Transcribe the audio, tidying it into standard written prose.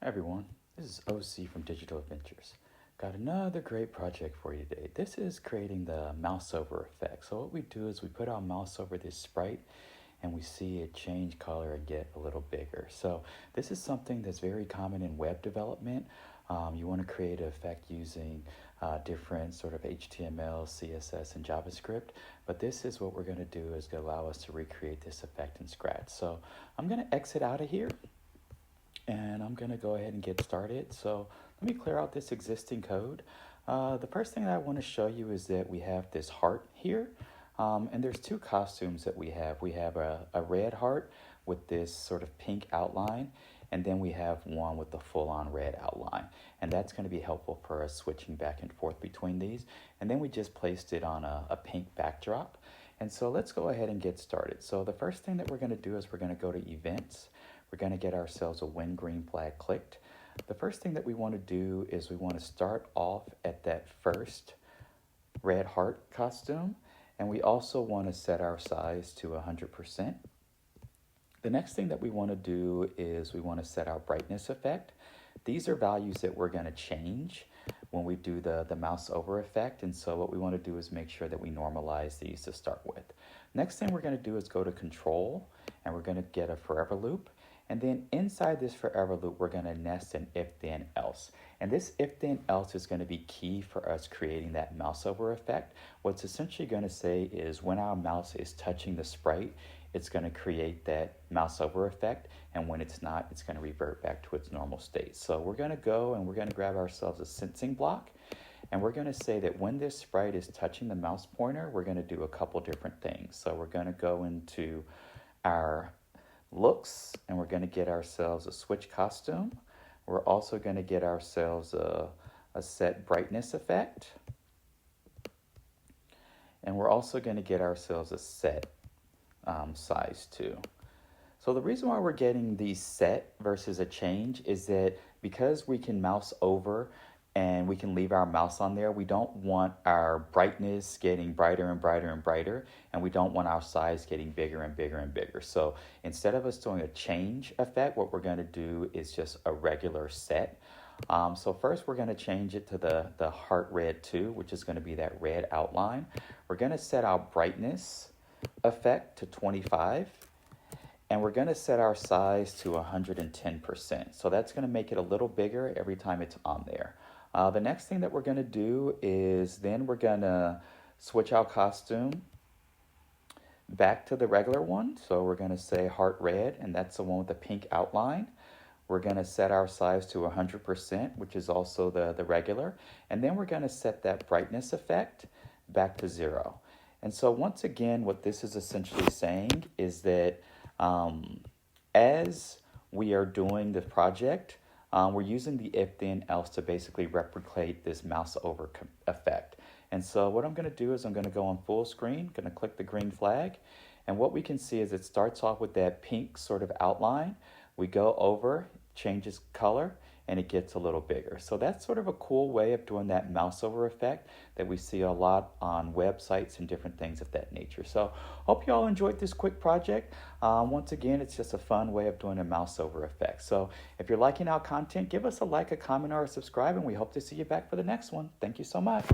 everyone, this is OC from Digital Adventures. Got another great project for you today. This is creating the Mouseover effect. So what we do is we put our mouse over this sprite and we see it change color and get a little bigger. So this is something that's very common in web development. You want to create an effect using different sort of HTML, CSS, and JavaScript. But this is what we're going to do is going to allow us to recreate this effect in Scratch. So I'm going to exit out of here. And I'm going to go ahead and get started. So let me clear out this existing code. The first thing that I want to show you is that we have this heart here. And there's two costumes that we have. We have a red heart with this sort of pink outline. And then we have one with the full-on red outline. And that's going to be helpful for us switching back and forth between these. And then we just placed it on a pink backdrop. And so let's go ahead and get started. So the first thing that we're going to do is we're going to go to Events. We're going to get ourselves a when green flag clicked. The first thing that we want to do is we want to start off at that first red heart costume. And we also want to set our size to 100%. The next thing that we want to do is we want to set our brightness effect. These are values that we're going to change when we do the mouse over effect. And so what we want to do is make sure that we normalize these to start with. Next thing we're going to do is go to Control, and we're going to get a forever loop. And then inside this forever loop, we're going to nest an if-then else. And this if-then else is going to be key for us creating that mouse over effect. What's essentially going to say is when our mouse is touching the sprite, it's going to create that mouse over effect. And when it's not, it's going to revert back to its normal state. So we're going to go and we're going to grab ourselves a sensing block. And we're going to say that when this sprite is touching the mouse pointer, we're going to do a couple different things. So we're going to go into our looks, and we're going to get ourselves a switch costume. We're also going to get ourselves a set brightness effect. And we're also going to get ourselves a set size too. So the reason why we're getting these set versus a change is that because we can mouse over and we can leave our mouse on there, we don't want our brightness getting brighter and brighter and brighter, and we don't want our size getting bigger and bigger and bigger. So instead of us doing a change effect, what we're going to do is just a regular set. So first we're going to change it to the heart red 2, which is going to be that red outline. We're going to set our brightness effect to 25. And we're going to set our size to 110%. So that's going to make it a little bigger every time it's on there. The next thing that we're going to do is then we're going to switch our costume back to the regular one. So we're going to say heart red, and that's the one with the pink outline. We're going to set our size to 100%, which is also the regular. And then we're going to set that brightness effect back to 0. And so once again, what this is essentially saying is that as we are doing the project, we're using the if-then else to basically replicate this mouse over effect. And so what I'm going to do is I'm going to go on full screen, going to click the green flag. And what we can see is it starts off with that pink sort of outline. We go over, changes color, and it gets a little bigger. So that's sort of a cool way of doing that mouse over effect that we see a lot on websites and different things of that nature. So hope you all enjoyed this quick project. Once again, it's just a fun way of doing a mouse over effect. So if you're liking our content, give us a like, a comment, or a subscribe, and we hope to see you back for the next one. Thank you so much.